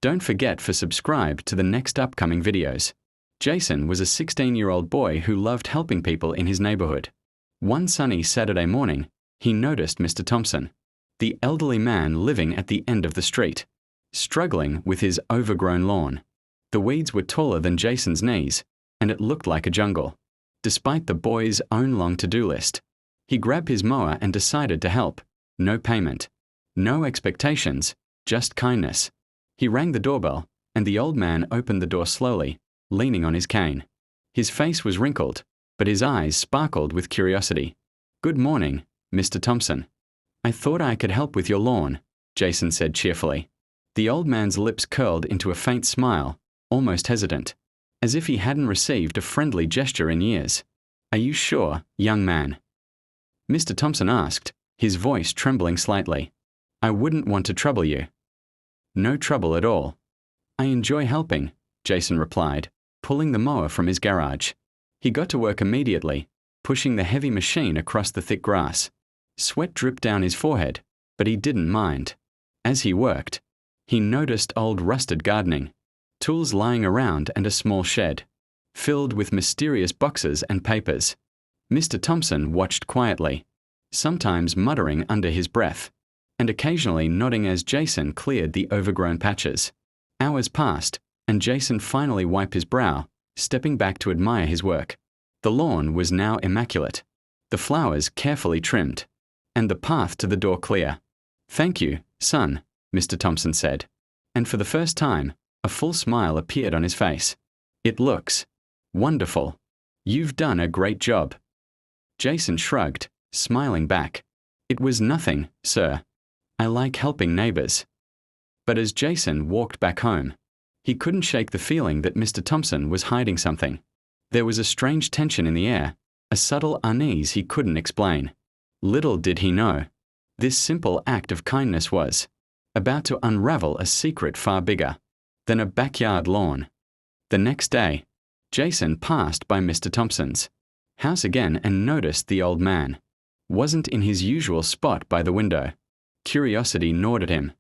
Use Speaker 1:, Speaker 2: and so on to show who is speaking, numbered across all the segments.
Speaker 1: Don't forget to subscribe to the next upcoming videos. Jason was a 16-year-old boy who loved helping people in his neighborhood. One sunny Saturday morning, he noticed Mr. Thompson, the elderly man living at the end of the street, struggling with his overgrown lawn. The weeds were taller than Jason's knees, and it looked like a jungle. Despite the boy's own long to-do list, he grabbed his mower and decided to help. No payment, no expectations, just kindness. He rang the doorbell, and the old man opened the door slowly, leaning on his cane. His face was wrinkled, but his eyes sparkled with curiosity. "Good morning, Mr. Thompson. I thought I could help with your lawn," Jason said cheerfully. The old man's lips curled into a faint smile, almost hesitant, as if he hadn't received a friendly gesture in years. "Are you sure, young man?" Mr. Thompson asked, his voice trembling slightly. "I wouldn't want to trouble you." "No trouble at all. I enjoy helping," Jason replied, pulling the mower from his garage. He got to work immediately, pushing the heavy machine across the thick grass. Sweat dripped down his forehead, but he didn't mind. As he worked, he noticed old rusted gardening, tools lying around, and a small shed, filled with mysterious boxes and papers. Mr. Thompson watched quietly, sometimes muttering under his breath, and occasionally nodding as Jason cleared the overgrown patches. Hours passed, and Jason finally wiped his brow, stepping back to admire his work. The lawn was now immaculate, the flowers carefully trimmed, and the path to the door clear. "Thank you, son," Mr. Thompson said, and for the first time, a full smile appeared on his face. "It looks wonderful. You've done a great job." Jason shrugged, smiling back. "It was nothing, sir. I like helping neighbors." But as Jason walked back home, he couldn't shake the feeling that Mr. Thompson was hiding something. There was a strange tension in the air, a subtle unease he couldn't explain. Little did he know, this simple act of kindness was about to unravel a secret far bigger than a backyard lawn. The next day, Jason passed by Mr. Thompson's house again and noticed the old man wasn't in his usual spot by the window. Curiosity gnawed at him.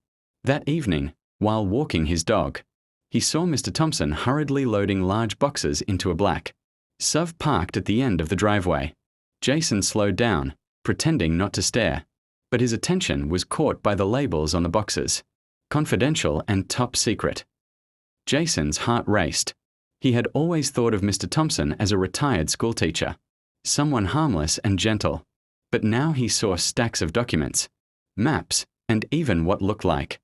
Speaker 1: That evening, while walking his dog, he saw Mr. Thompson hurriedly loading large boxes into a black SUV parked at the end of the driveway. Jason slowed down, pretending not to stare, but his attention was caught by the labels on the boxes: confidential and top secret. Jason's heart raced. He had always thought of Mr. Thompson as a retired schoolteacher, someone harmless and gentle, but now he saw stacks of documents, maps, and even what looked like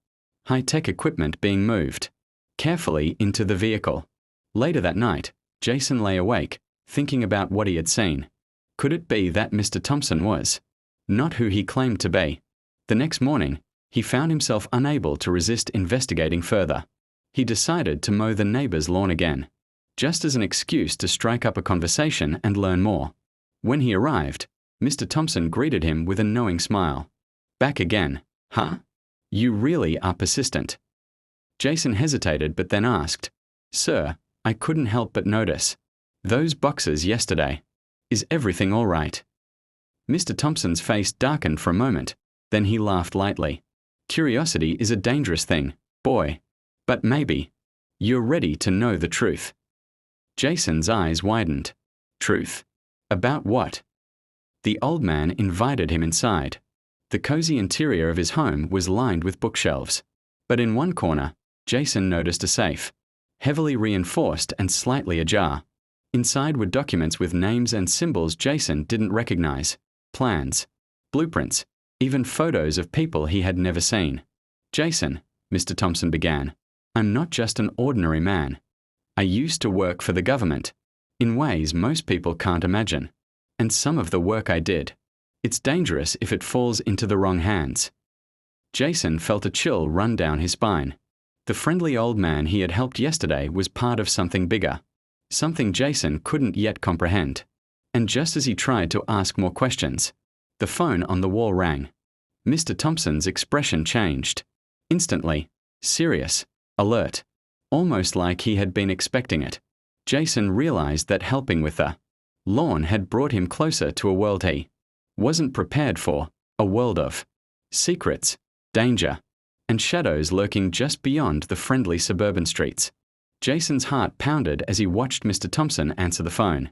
Speaker 1: high-tech equipment being moved carefully into the vehicle. Later that night, Jason lay awake, thinking about what he had seen. Could it be that Mr. Thompson was not who he claimed to be? The next morning, he found himself unable to resist investigating further. He decided to mow the neighbor's lawn again, just as an excuse to strike up a conversation and learn more. When he arrived, Mr. Thompson greeted him with a knowing smile. "Back again, huh? You really are persistent." Jason hesitated but then asked, "Sir, I couldn't help but notice those boxes yesterday. Is everything all right?" Mr. Thompson's face darkened for a moment, then he laughed lightly. "Curiosity is a dangerous thing, boy. But maybe you're ready to know the truth." Jason's eyes widened. Truth? About what? The old man invited him inside. The cozy interior of his home was lined with bookshelves, but in one corner, Jason noticed a safe, heavily reinforced and slightly ajar. Inside were documents with names and symbols Jason didn't recognize, plans, blueprints, even photos of people he had never seen. "Jason," Mr. Thompson began, "I'm not just an ordinary man. I used to work for the government, in ways most people can't imagine. And some of the work I did, it's dangerous if it falls into the wrong hands." Jason felt a chill run down his spine. The friendly old man he had helped yesterday was part of something bigger, something Jason couldn't yet comprehend. And just as he tried to ask more questions, the phone on the wall rang. Mr. Thompson's expression changed. Instantly, serious, alert, almost like he had been expecting it. Jason realized that helping with the lawn had brought him closer to a world he wasn't prepared for, a world of secrets, danger, and shadows lurking just beyond the friendly suburban streets. Jason's heart pounded as he watched Mr. Thompson answer the phone.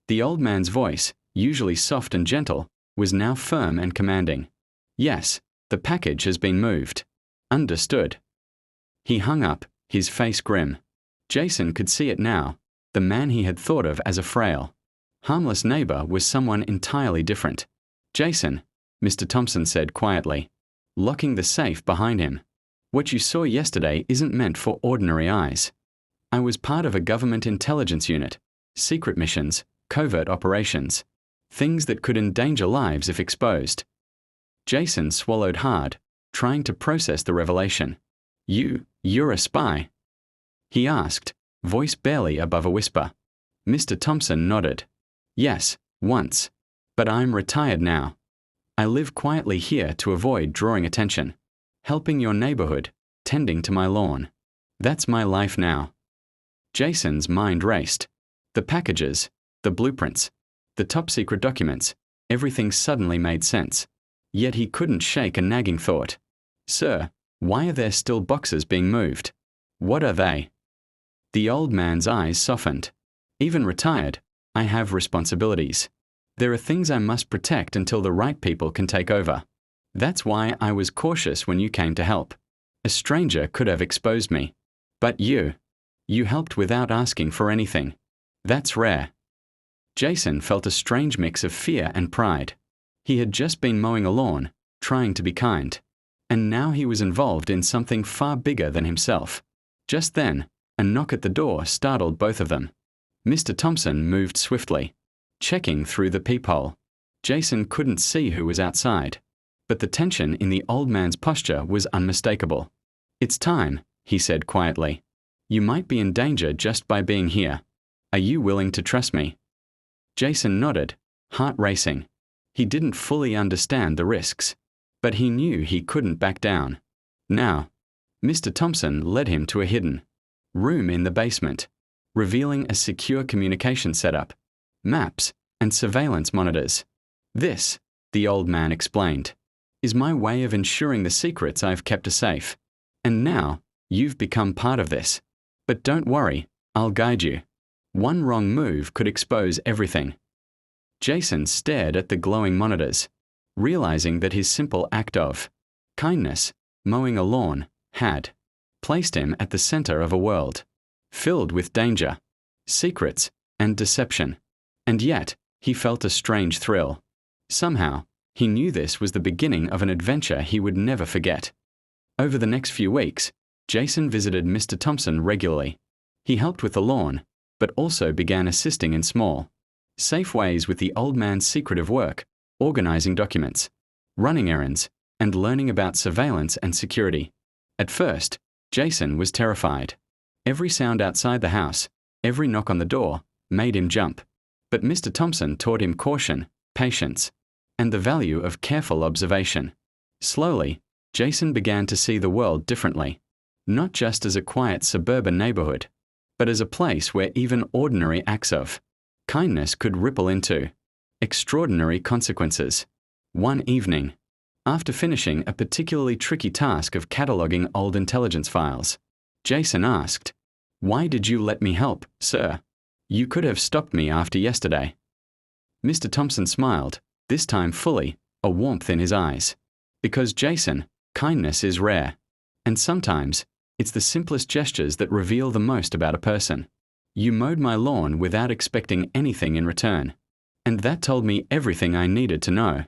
Speaker 1: The old man's voice, usually soft and gentle, was now firm and commanding. "Yes, the package has been moved." "Understood." He hung up, his face grim. Jason could see it now. The man he had thought of as a frail, harmless neighbor was someone entirely different. "Jason," Mr. Thompson said quietly, locking the safe behind him, "what you saw yesterday isn't meant for ordinary eyes. I was part of a government intelligence unit, secret missions, covert operations, things that could endanger lives if exposed." Jason swallowed hard, trying to process the revelation. You're a spy?" he asked, voice barely above a whisper. Mr. Thompson nodded. "Yes, once. But I'm retired now. I live quietly here to avoid drawing attention, helping your neighborhood, tending to my lawn. That's my life now." Jason's mind raced. The packages, the blueprints, the top-secret documents, everything suddenly made sense. Yet he couldn't shake a nagging thought. "Sir, why are there still boxes being moved? What are they?" The old man's eyes softened. "Even retired, I have responsibilities. There are things I must protect until the right people can take over. That's why I was cautious when you came to help. A stranger could have exposed me. But you helped without asking for anything. That's rare." Jason felt a strange mix of fear and pride. He had just been mowing a lawn, trying to be kind. And now he was involved in something far bigger than himself. Just then, a knock at the door startled both of them. Mr. Thompson moved swiftly, checking through the peephole. Jason couldn't see who was outside, but the tension in the old man's posture was unmistakable. "It's time," he said quietly. "You might be in danger just by being here. Are you willing to trust me?" Jason nodded, heart racing. He didn't fully understand the risks, but he knew he couldn't back down. Now, Mr. Thompson led him to a hidden room in the basement, revealing a secure communication setup, maps, and surveillance monitors. "This," the old man explained, "is my way of ensuring the secrets I've kept safe. And now, you've become part of this. But don't worry, I'll guide you. One wrong move could expose everything." Jason stared at the glowing monitors, realizing that his simple act of kindness, mowing a lawn, had placed him at the center of a world filled with danger, secrets, and deception. And yet, he felt a strange thrill. Somehow, he knew this was the beginning of an adventure he would never forget. Over the next few weeks, Jason visited Mr. Thompson regularly. He helped with the lawn, but also began assisting in small, safe ways with the old man's secretive work, organizing documents, running errands, and learning about surveillance and security. At first, Jason was terrified. Every sound outside the house, every knock on the door, made him jump. But Mr. Thompson taught him caution, patience, and the value of careful observation. Slowly, Jason began to see the world differently, not just as a quiet suburban neighborhood, but as a place where even ordinary acts of kindness could ripple into extraordinary consequences. One evening, after finishing a particularly tricky task of cataloging old intelligence files, Jason asked, "Why did you let me help, sir? You could have stopped me after yesterday." Mr. Thompson smiled, this time fully, a warmth in his eyes. "Because, Jason, kindness is rare. And sometimes, it's the simplest gestures that reveal the most about a person. You mowed my lawn without expecting anything in return. And that told me everything I needed to know."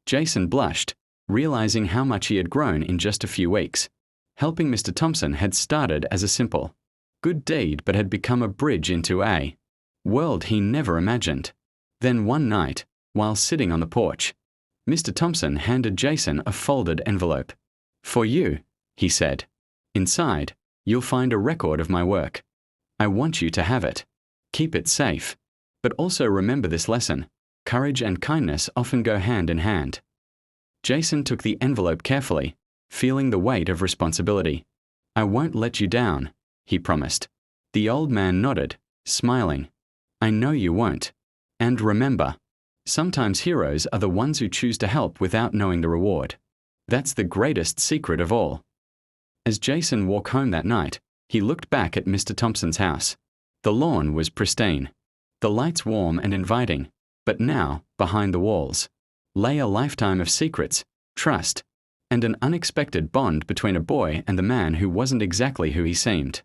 Speaker 1: Jason blushed, realizing how much he had grown in just a few weeks. Helping Mr. Thompson had started as a simple, good deed but had become a bridge into a world he never imagined. Then one night, while sitting on the porch, Mr. Thompson handed Jason a folded envelope. "For you," he said. "Inside, you'll find a record of my work. I want you to have it. Keep it safe. But also remember this lesson: courage and kindness often go hand in hand." Jason took the envelope carefully, feeling the weight of responsibility. "I won't let you down," he promised. The old man nodded, smiling. "I know you won't. And remember, sometimes heroes are the ones who choose to help without knowing the reward. That's the greatest secret of all." As Jason walked home that night, he looked back at Mr. Thompson's house. The lawn was pristine, the lights warm and inviting, but now, behind the walls, lay a lifetime of secrets, trust, and an unexpected bond between a boy and the man who wasn't exactly who he seemed.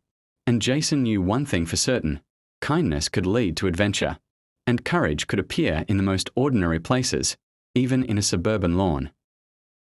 Speaker 1: And Jason knew one thing for certain: kindness could lead to adventure, and courage could appear in the most ordinary places, even in a suburban lawn.